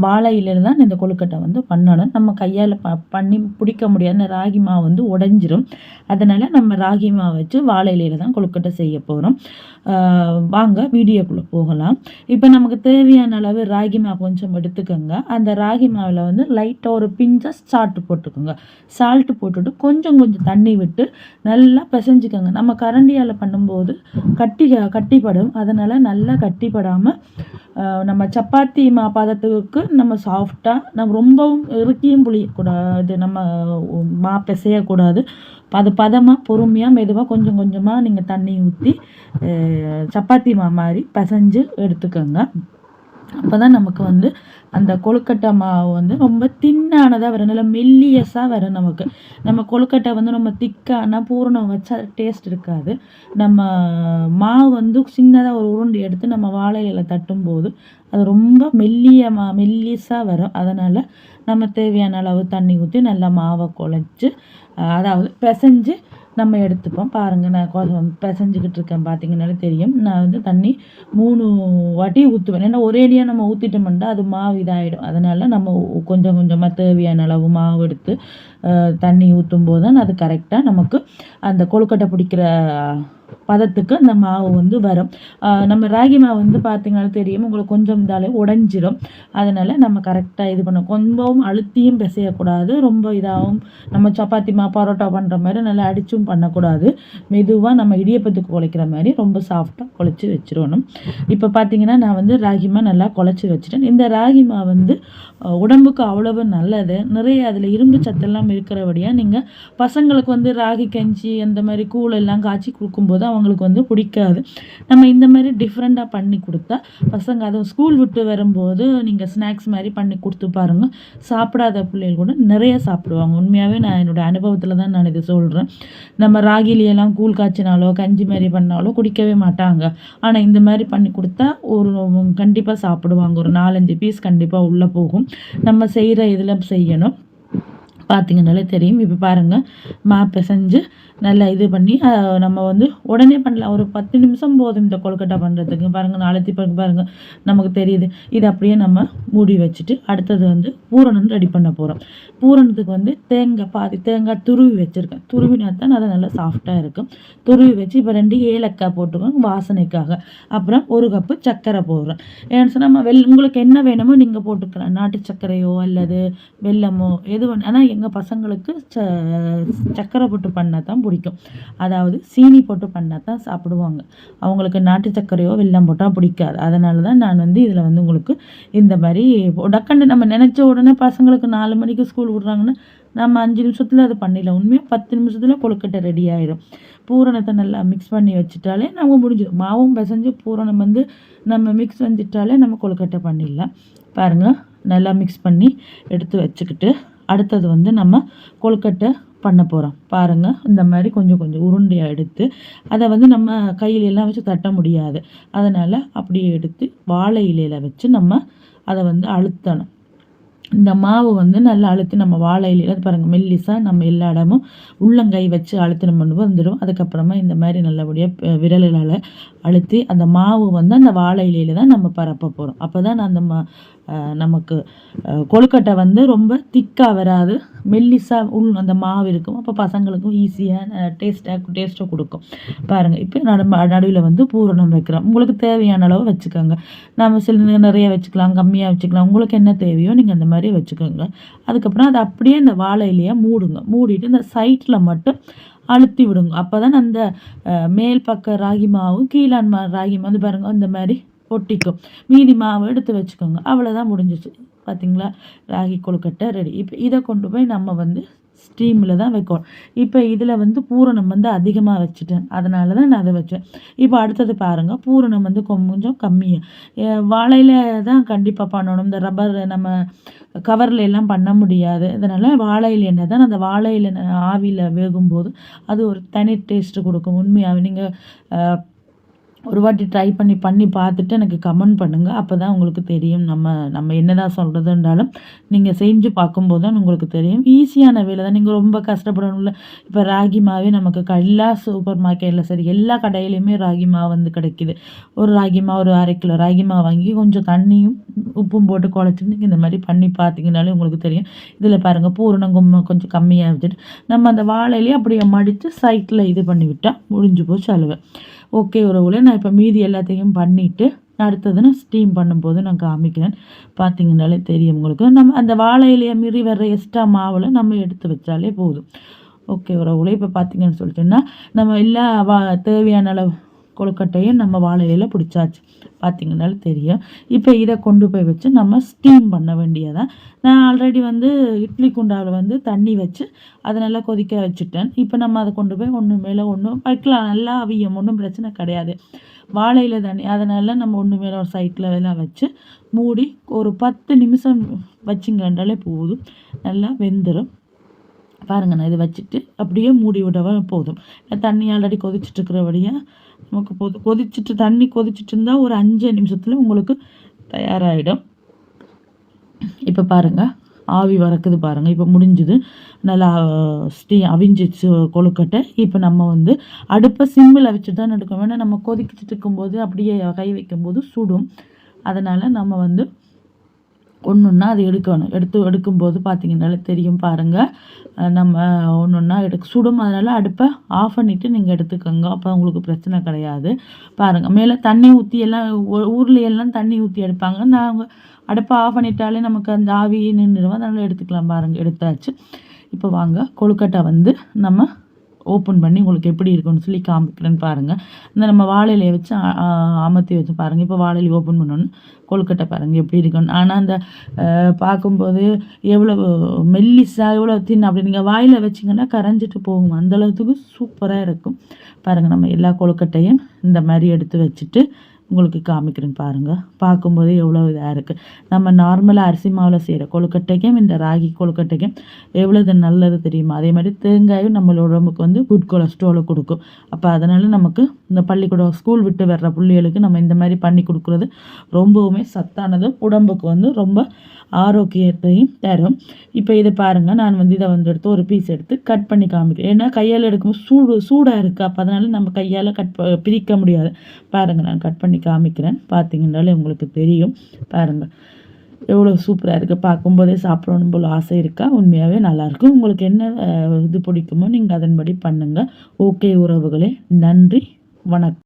வாழை இலையில் தான் இந்த கொழுக்கட்டை வந்து பண்ணணும். நம்ம கையால் பண்ணி பிடிக்க முடியாத ராகி மாவு வந்து உடைஞ்சிரும். அதனால் நம்ம ராகி மாவு வச்சு வாழை இலையில் தான் கொழுக்கட்டை செய்ய போகிறோம். வாங்க வீடியோக்குள்ளே போகலாம். இப்போ நமக்கு தேவையான அளவு ராகி மாவு கொஞ்சம் எடுத்துக்கோங்க. அந்த ராகி மாவில் வந்து லைட்டாக ஒரு பிஞ்சாக சால்ட்டு போட்டுக்கோங்க. சால்ட்டு போட்டுட்டு கொஞ்சம் கொஞ்சம் தண்ணி விட்டு நல்லா பிசைஞ்சிக்கோங்க. நம்ம கரண்டியால் பண்ணும்போது கட்டிப்படும். அதனால் நல்லா கட்டிப்படாமல் நம்ம சப்பாத்தி பதத்துக்கு நம்ம சாஃப்டாக நம்ம ரொம்பவும் இறுக்கியும் புளியக்கூடாது, நம்ம பிசையக்கூடாது. பதமாக பொறுமையாக மெதுவாக கொஞ்சம் கொஞ்சமாக நீங்கள் தண்ணி ஊற்றி சப்பாத்தி மாதிரி பிசைஞ்சு எடுத்துக்கோங்க. அப்போ தான் நமக்கு வந்து அந்த கொழுக்கட்டை மாவு வந்து ரொம்ப தின்னானதாக வரும், நல்லா மெல்லியஸாக வரும். நம்ம கொழுக்கட்டை வந்து நம்ம திக்கான பூரணம் வச்சா டேஸ்ட் இருக்காது. நம்ம மாவு வந்து சின்னதாக ஒரு உருண்டை எடுத்து நம்ம வாழை இலையில் தட்டும்போது அது ரொம்ப மெல்லியஸாக வரும். அதனால் நம்ம தேவையான அளவு தண்ணி ஊற்றி நல்லா மாவை குழைச்சி அதாவது பிசைஞ்சு நம்ம எடுத்துப்போம். பாருங்கள், நான் பிசைஞ்சிக்கிட்டு இருக்கேன். பார்த்தீங்கன்னாலே தெரியும். நான் வந்து தண்ணி 3 வாட்டி ஊற்றுவேன். ஏன்னா ஒரேடியாக நம்ம ஊற்றிட்டோம்னா அது மாவு இதாகிடும். அதனால் நம்ம கொஞ்சம் கொஞ்சமாக தேவையான அளவு மாவு எடுத்து தண்ணி ஊற்றும் போது தான் அது கரெக்டாக நமக்கு அந்த கொழுக்கட்டை பிடிக்கிற பதத்துக்கு அந்த மாவு வந்து வரும். நம்ம ராகி மாவு வந்து பார்த்திங்கனாலும் தெரியும், உங்களுக்கு கொஞ்சம் இதாலே உடஞ்சிரும். அதனால் நம்ம கரெக்டாக இது பண்ணணும். ரொம்பவும் அழுத்தியும் பிசையக்கூடாது, ரொம்ப இதாகவும் நம்ம சப்பாத்தி பரோட்டா பண்ணுற மாதிரி நல்லா அடிச்சும் பண்ணக்கூடாது. மெதுவாக நம்ம இடியப்பத்துக்கு குழைக்கிற மாதிரி ரொம்ப சாஃப்டாக குழைச்சி வச்சிடணும். இப்போ பார்த்திங்கன்னா நான் வந்து ராகி மாவு நல்லா குழைச்சி வச்சுட்டேன். இந்த ராகி மாவு வந்து உடம்புக்கு அவ்வளவு நல்லது. நிறைய அதில் இரும்பு சத்தெல்லாம் இருக்கிறபடியாக நீங்கள் பசங்களுக்கு வந்து ராகி கஞ்சி அந்த மாதிரி கூழ் எல்லாம் காய்ச்சி கொடுக்கும்போது அவங்களுக்கு வந்து பிடிக்காது. நம்ம இந்த மாதிரி டிஃப்ரெண்ட்டாக பண்ணி கொடுத்தா பசங்க அதுவும் ஸ்கூல் விட்டு வரும்போது நீங்கள் ஸ்நாக்ஸ் மாதிரி பண்ணி கொடுத்து பாருங்கள். சாப்பிடாத பிள்ளைகள் கூட நிறைய சாப்பிடுவாங்க. உண்மையாகவே நான் என்னோடய அனுபவத்தில் தான் நான் இதை சொல்கிறேன். நம்ம ராகிலியெல்லாம் கூழ் காய்ச்சினாலோ கஞ்சி மாதிரி பண்ணாலோ குடிக்கவே மாட்டாங்க. ஆனால் இந்த மாதிரி பண்ணி கொடுத்தா கண்டிப்பாக சாப்பிடுவாங்க. ஒரு 4-5 பீஸ் கண்டிப்பாக உள்ளே போகும். நம்ம செய்கிற இதில் செய்யணும். பார்த்திங்கனாலே தெரியும். இப்போ பாருங்கள், பிசைஞ்சு நல்லா இது பண்ணி நம்ம வந்து உடனே பண்ணலாம். ஒரு 10 நிமிஷம் போதும் இந்த கொழுக்கட்டை பண்ணுறதுக்கு. பாருங்கள், நாளைக்கு பாருங்கள் நமக்கு தெரியுது. இது அப்படியே நம்ம மூடி வச்சுட்டு அடுத்தது வந்து பூரணம் ரெடி பண்ண போகிறோம். பூரணத்துக்கு வந்து பாதி தேங்காய் துருவி வச்சுருக்கேன். துருவினா தான் அது நல்லா சாஃப்டாக இருக்கும். துருவி வச்சு இப்போ 2 ஏலக்காய் போட்டுக்கோங்க வாசனைக்காக. அப்புறம் 1 கப்பு சர்க்கரை போடுறேன். ஏன்னு சொன்னால் நம்ம உங்களுக்கு என்ன வேணுமோ நீங்கள் போட்டுக்கலாம். நாட்டு சர்க்கரையோ அல்லது வெல்லமோ எது வேணும். ஆனால் எங்கள் பசங்களுக்கு சர்க்கரை போட்டு பண்ணால் தான் பிடிக்கும். அதாவது சீனி போட்டு பண்ணால் தான் சாப்பிடுவாங்க. அவங்களுக்கு நாட்டு சர்க்கரையோ வெல்லம் போட்டால் பிடிக்காது. அதனால தான் நான் வந்து இதில் வந்து உங்களுக்கு இந்த மாதிரி டக்குன்னு நம்ம நினச்ச உடனே பசங்களுக்கு 4 மணிக்கு ஸ்கூல் விட்றாங்கன்னா நம்ம 5 நிமிஷத்தில் அது பண்ணிடலாம். உண்மையாக 10 நிமிஷத்தில் கொழுக்கட்டை ரெடி ஆகிடும். பூரணத்தை நல்லா மிக்ஸ் பண்ணி வச்சுட்டாலே நம்ம முடிஞ்சிடும். மாவும் பிசைஞ்சு பூரணம் வந்து நம்ம மிக்ஸ் செஞ்சிட்டாலே நம்ம கொழுக்கட்டை பண்ணிடலாம். பாருங்கள், நல்லா மிக்ஸ் பண்ணி எடுத்து வச்சுக்கிட்டு அடுத்தது வந்து நம்ம கொழுக்கட்டை பண்ண போகிறோம். பாருங்கள், இந்த மாதிரி கொஞ்சம் கொஞ்சம் உருண்டையாக எடுத்து அதை வந்து நம்ம கையில எல்லாம் வச்சு தட்ட முடியாது. அதனால் அப்படியே எடுத்து வாழை இலையில் வச்சு நம்ம அதை வந்து அழுத்தணும். இந்த மாவு வந்து நல்லா அழுத்தி நம்ம வாழை இலையில் பாருங்கள் மெல்லிசாக நம்ம எல்லா இடமும் உள்ளங்கை வச்சு அழுத்தினம் வந்துடும். அதுக்கப்புறமா இந்த மாதிரி நல்லபடியாக விரல்களால் அழுத்தி அந்த மாவு வந்து அந்த வாழை இலையில் தான் நம்ம பரப்ப போகிறோம். அப்போ தான் அந்த நமக்கு கொழுக்கட்டை வந்து ரொம்ப திக்காக வராது, மெல்லிசாக அந்த மாவு இருக்கும். அப்போ பசங்களுக்கும் ஈஸியாக டேஸ்ட்டாக கொடுக்கும். பாருங்கள், இப்போ நடுவில் வந்து பூரணம் வைக்கிறோம். உங்களுக்கு தேவையான அளவு வச்சுக்கோங்க. நம்ம சில நிறைய வச்சுக்கலாம், கம்மியாக வச்சுக்கலாம். உங்களுக்கு என்ன தேவையோ நீங்கள் அந்த மாதிரி வச்சுக்கோங்க. அதுக்கப்புறம் அதை அப்படியே இந்த வாழை இலையை மூடிட்டு இந்த சைட்டில் மட்டும் அழுத்தி விடுங்க. அப்போ தான் அந்த மேல் பக்க ராகி மாவு கீழான் ராகி மாவு வந்து பாருங்கள் இந்த மாதிரி ஒட்டிக்கும். மீதி மாவு எடுத்து வச்சுக்கோங்க. அவ்வளோதான், முடிஞ்சிச்சு. பார்த்திங்களா, ராகி கொழுக்கட்டை ரெடி. இப்போ இதை கொண்டு போய் நம்ம வந்து ஸ்டீமில் தான் வைக்கணும். இப்போ இதில் வந்து பூரணம் வந்து அதிகமாக வச்சுட்டேன், அதனால தான் நான் அதை வச்சேன். இப்போ அடுத்தது பாருங்கள், பூரணம் வந்து கொஞ்சம் கம்மியாக வாழையில் தான் கண்டிப்பாக பண்ணணும். இந்த ரப்பர் நம்ம கவரில் எல்லாம் பண்ண முடியாது. அதனால் வாழையில் எண்ணெய் தான். அந்த வாழையில் ஆவியில் வேகும்போது அது ஒரு தனி டேஸ்ட்டு கொடுக்கும். உண்மையாகவே நீங்கள் ஒரு வாட்டி ட்ரை பண்ணி பார்த்துட்டு எனக்கு கமெண்ட் பண்ணுங்கள். அப்போ தான் உங்களுக்கு தெரியும் நம்ம என்னதான் சொல்கிறதுன்றாலும் நீங்கள் செஞ்சு பார்க்கும்போது தான் உங்களுக்கு தெரியும். ஈஸியான வேலை தான். நீங்கள் ரொம்ப கஷ்டப்படணும்ல. இப்போ ராகி மாவே நமக்கு எல்லா சூப்பர் மார்க்கெட்டில் சரி எல்லா கடையிலையுமே ராகி மாவு வந்து கிடைக்கிது. ஒரு ராகி மாவு ஒரு 1/2 கிலோ ராகி மாவு வாங்கி கொஞ்சம் தண்ணியும் உப்பும் போட்டு குழச்சிட்டு நீங்கள் இந்த மாதிரி பண்ணி பார்த்தீங்கனாலே உங்களுக்கு தெரியும். இதில் பாருங்கள் பூரணம் கொஞ்சம் கம்மியாக வச்சுட்டு நம்ம அந்த வாழையிலேயே அப்படியே மடித்து சைட்டில் இது பண்ணி விட்டால் முடிஞ்சு போச்சு அழுவை. ஓகே உறவுகளே, நான் இப்போ மீதி எல்லாத்தையும் பண்ணிவிட்டு அடுத்தது நான் ஸ்டீம் பண்ணும்போது நான் காமிக்கிறேன். பார்த்தீங்கன்னாலே தெரியும் உங்களுக்கு. நம்ம அந்த வாழை இலையை மீறி வர்ற எக்ஸ்ட்ரா மாவில் நம்ம எடுத்து வச்சாலே போதும். ஓகே உறவுகளே, இப்போ பார்த்தீங்கன்னு சொல்லிட்டுன்னா நம்ம எல்லா தேவையான அளவு கொழுக்கட்டையும் நம்ம வாழை இலையில் பிடிச்சாச்சு. பார்த்தீங்கன்னாலும் தெரியும். இப்போ இதை கொண்டு போய் வச்சு நம்ம ஸ்டீம் பண்ண வேண்டியதான். நான் ஆல்ரெடி வந்து இட்லி குண்டாவில் வந்து தண்ணி வச்சு அதை நல்லா கொதிக்க வச்சுட்டேன். இப்போ நம்ம அதை கொண்டு போய் ஒன்று மேலே ஒன்று வைக்கலாம். நல்லா அவியும், ஒன்றும் பிரச்சனை கிடையாது. வாழையில் தண்ணி அதனால நம்ம ஒன்று மேலே ஒரு சைட்டில் எல்லாம் வச்சு மூடி ஒரு 10 நிமிஷம் வச்சுங்கன்றாலே போதும், நல்லா வெந்துடும். பாருங்கள், நான் இதை வச்சுட்டு அப்படியே மூடி விடவே போதும். தண்ணி ஆல்ரெடி கொதிச்சுட்டு இருக்கிறபடியாக நமக்கு போதும். தண்ணி கொதிச்சுட்டு இருந்தால் ஒரு 5 நிமிஷத்தில் உங்களுக்கு தயாராகிடும். இப்போ பாருங்கள், ஆவி வறக்குது பாருங்கள். இப்போ முடிஞ்சுது. நல்லா அவிஞ்சிச்சு கொழுக்கட்டை. இப்போ நம்ம வந்து அடுப்பை சிம்மில் வச்சு தான் எடுக்க வேண்டாம். நம்ம கொதிக்கிட்டு இருக்கும்போது அப்படியே கை வைக்கும்போது சுடும். அதனால் நம்ம வந்து ஒன்றுன்னா அது எடுக்கணும். எடுக்கும்போது பார்த்தீங்கன்னாலே தெரியும் பாருங்கள். நம்ம ஒன்றுன்னா சுடும். அதனால் அடுப்பை ஆஃப் பண்ணிவிட்டு நீங்கள் எடுத்துக்கோங்க. அப்போ உங்களுக்கு பிரச்சனை கிடையாது. பாருங்கள், மேலே தண்ணி ஊற்றி எல்லாம் ஊர்லையெல்லாம் தண்ணி ஊற்றி எடுப்பாங்க. நாங்கள் அடுப்பை ஆஃப் பண்ணிட்டாலே நமக்கு அந்த ஆவி நின்றுடும். அதனால் எடுத்துக்கலாம். பாருங்கள், எடுத்தாச்சு. இப்போ வாங்க கொழுக்கட்டை வந்து நம்ம ஓப்பன் பண்ணி உங்களுக்கு எப்படி இருக்குன்னு சொல்லி காமிக்கிறேன்னு பாருங்கள். இந்த நம்ம வாழையிலையை வச்சு அமர்த்தி வச்சு பாருங்கள். இப்போ வாழையிலை ஓப்பன் பண்ணோன்னு கொழுக்கட்டை பாருங்கள் எப்படி இருக்குன்னு. ஆனால் அந்த பார்க்கும்போது எவ்வளோ மெல்லிஸாக எவ்வளோ தின் அப்படி நீங்கள் வாயில் வச்சிங்கன்னா கரைஞ்சிட்டு போகும். அந்தளவுக்கு சூப்பராக இருக்கும். பாருங்கள், நம்ம எல்லா கொழுக்கட்டையும் இந்த மாதிரி எடுத்து வச்சுட்டு உங்களுக்கு காமிக்கிறேன் பாருங்கள். பார்க்கும்போது எவ்வளோ இதாக இருக்குது. நம்ம நார்மலாக அரிசி மாவில் செய்கிற கொழுக்கட்டைக்கும் இந்த ராகி கொழுக்கட்டைக்கும் எவ்வளோது நல்லது தெரியுமா? அதே மாதிரி தேங்காயும் நம்மளோட உடம்புக்கு வந்து குட் கொலஸ்ட்ராலை கொடுக்கும். அப்போ அதனால் நமக்கு இந்த பள்ளிக்கூடம் ஸ்கூல் விட்டு வர்ற பிள்ளைகளுக்கு நம்ம இந்த மாதிரி பண்ணி கொடுக்குறது ரொம்பவுமே சத்தானது. உடம்புக்கு வந்து ரொம்ப ஆரோக்கியத்தையும் தரும். இப்போ இதை பாருங்கள், நான் வந்து இதை வந்து எடுத்து ஒரு பீஸ் எடுத்து கட் பண்ணி காமிக்கிறேன். ஏன்னா கையால் எடுக்கும்போது சூடாக இருக்குது. அப்போ அதனால் நம்ம கையால் பிரிக்க முடியாது. பாருங்கள், நான் கட் பண்ணி காமிக்கிறேன். பார்த்தீங்கன்னாலே உங்களுக்கு தெரியும். பாருங்கள், எவ்வளோ சூப்பராக இருக்குது. பார்க்கும்போதே சாப்பிடணும் போல் ஆசை இருக்கா? உண்மையாகவே நல்லாயிருக்கும். உங்களுக்கு என்ன இது பிடிக்குமோ நீங்கள் அதன்படி பண்ணுங்கள். ஓகே உறவுகளே, நன்றி, வணக்கம்.